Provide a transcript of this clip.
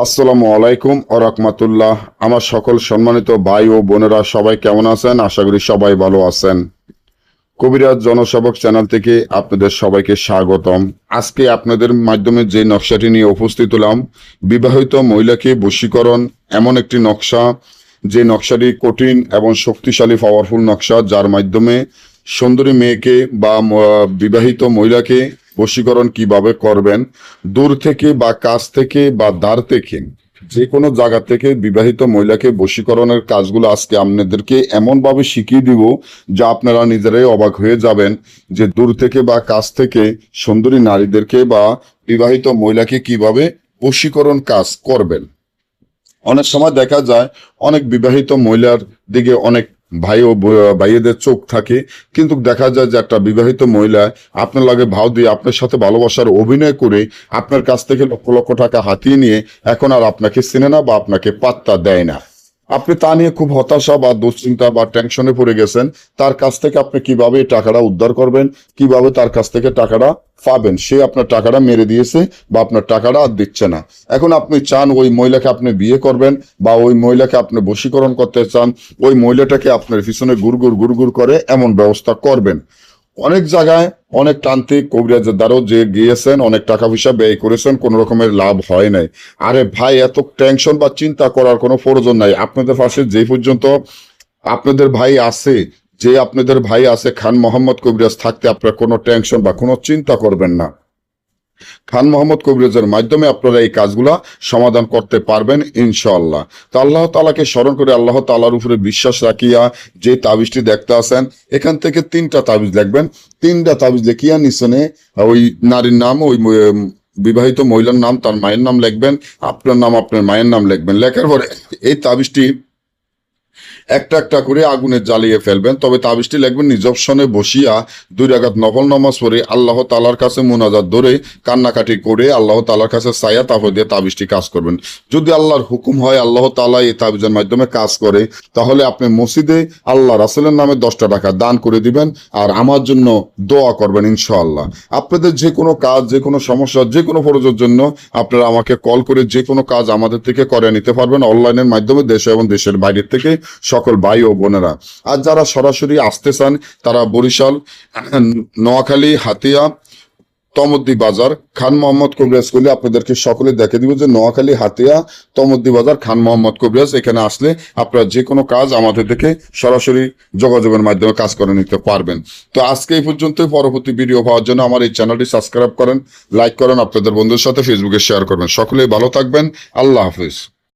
আসসালামু আলাইকুম ও রাহমাতুল্লাহ। আমার সকল সম্মানিত ভাই ও বোনেরা সবাই কেমন আছেন? আশা করি সবাই ভালো আছেন। কবিরাজ জনসেবক চ্যানেল থেকে আপনাদের সবাইকে স্বাগতম। আজকে আপনাদের মাধ্যমে যে নকশাটি নিয়ে উপস্থিত হলাম, বিবাহিত মহিলাকে বশীকরণ এমন একটি নকশা, যে নকশাটি কঠিন এবং শক্তিশালী পাওয়ারফুল নকশা, যার মাধ্যমে সুন্দরী মেয়েকে বা বিবাহিত মহিলাকে বশীকরণ কিভাবে করবেন, দূর থেকে বা কাছ থেকে বা দ্বার থেকে যে কোনো জায়গা থেকে বিবাহিত মহিলাকে বশীকরণের কাজগুলো আজকে আপনাদেরকে এমনভাবে শিখিয়ে দিব যা আপনারা নিজেরাই অবাক হয়ে যাবেন যে দূর থেকে বা কাছ থেকে সুন্দরী নারীদেরকে বা বিবাহিত মহিলাকে কিভাবে বশীকরণ কাজ করবেন। অনেক সময় দেখা যায় অনেক বিবাহিত মহিলার দিকে অনেক ভাই ও ভাইয়েদের চোখ থাকে, কিন্তু দেখা যায় যে একটা বিবাহিত মহিলা আপনার লাগে ভাও দিয়ে আপনার সাথে ভালোবাসার অভিনয় করে আপনার কাছ থেকে লক্ষ লক্ষ টাকা হাতিয়ে নিয়ে এখন আর আপনাকে চেনে না বা আপনাকে পাত্তা দেয় না। আপনি তা নিয়ে খুব হতাশা বা দুশ্চিন্তা বা টেনশনে পড়ে গেছেন। তার কাছ থেকে আপনি কিভাবে এই টাকাটা উদ্ধার করবেন, কিভাবে তার কাছ থেকে টাকাটা পাবেন। সে আপনার টাকাটা মেরে দিয়েছে বা আপনার টাকাটা আর দিচ্ছে না। এখন আপনি চান ওই মহিলাকে আপনি বিয়ে করবেন বা ওই মহিলাকে আপনি বশীকরণ করতে চান, ওই মহিলাটাকে আপনার পিছনে গুড়গুড় করে এমন ব্যবস্থা করবেন। অনেক জায়গায় অনেক তান্ত্রিক কবিরাজের দ্বারাও যে গিয়েছেন, অনেক টাকা পয়সা ব্যয় করেছেন, কোনো রকমের লাভ হয় নাই। আরে ভাই, এত টেনশন বা চিন্তা করার কোনো প্রয়োজন নাই। আপনাদের পাশে যে পর্যন্ত আপনাদের ভাই আছে, যে আপনাদের ভাই আছে খান মোহাম্মদ কবিরাজ থাকতে আপনার কোনো টেনশন বা কোনো চিন্তা করবেন না। খান মোহাম্মদ কবিরাজের মাধ্যমে আপনারা এই কাজগুলা সমাধান করতে পারবেন ইনশাআল্লাহ। তো আল্লাহ তাআলাকে স্মরণ করে আল্লাহ তাআলার উপরে বিশ্বাস রাখিয়া যে তাবিজটি দেখতে আছেন, এখান থেকে 3টা তাবিজ লিখবেন। 3টা তাবিজ লিখিয়া নিচনে ওই নারীর নাম, ওই বিবাহিত মহিলার নাম, তার মায়ের নাম লিখবেন, আপনার নাম, আপনার মায়ের নাম লিখবেন। লেখার পরে এই তাবিজটি একটা একটা করে আগুনে জ্বালিয়ে ফেলবেন। তবে তাবিজটি লিখবেন নিজস্বনে বসিয়া 2 রাকাত নফল নামাজ পড়ে আল্লাহ তাআলার কাছে মুনাজাত ধরে কান্নাকাটি করে আল্লাহ তাআলার কাছে ছায়া তাফর দিয়ে তাবিজটি কাজ করবেন। যদি আল্লাহর হুকুম হয়, আল্লাহ তাআলা এই তাবিজের মাধ্যমে কাজ করে, তাহলে আপনি মসজিদে আল্লাহ রাসূলের নামে 10টা টাকা দান করে দিবেন আর আমার জন্য দোয়া করবেন ইনশাআল্লাহ। আপনাদের যে কোনো কাজ, যে কোনো সমস্যা, যে কোনো প্রয়োজনের জন্য আপনারা আমাকে কল করে যে কোনো কাজ আমাদের থেকে করে নিতে পারবেন অনলাইনের মাধ্যমে, দেশে এবং দেশের বাইরের থেকে সকল ভাই ও বোনেরা। আর যারা সরাসরি আসতে চান তারা বরিশাল, নোয়াখালী, হাতিয়া, তমদ্দি বাজার, খান মোহাম্মদ কবিরাজ করলে আপনাদেরকে সকলে দেখে দিব যে নোয়াখালী, হাতিয়া, তমদ্দি বাজার, খান মোহাম্মদ কবিরাজ। এখানে আসলে আপনারা যে কোনো কাজ আমাদের থেকে সরাসরি যোগাযোগের মাধ্যমে কাজ করে নিতে পারবেন। তো আজকে এই পর্যন্ত। পরবর্তী ভিডিও পাওয়ার জন্য আমার এই চ্যানেলটি সাবস্ক্রাইব করেন, লাইক করেন, আপনাদের বন্ধুদের সাথে ফেসবুকে শেয়ার করবেন। সকলেই ভালো থাকবেন। আল্লাহ হাফিজ।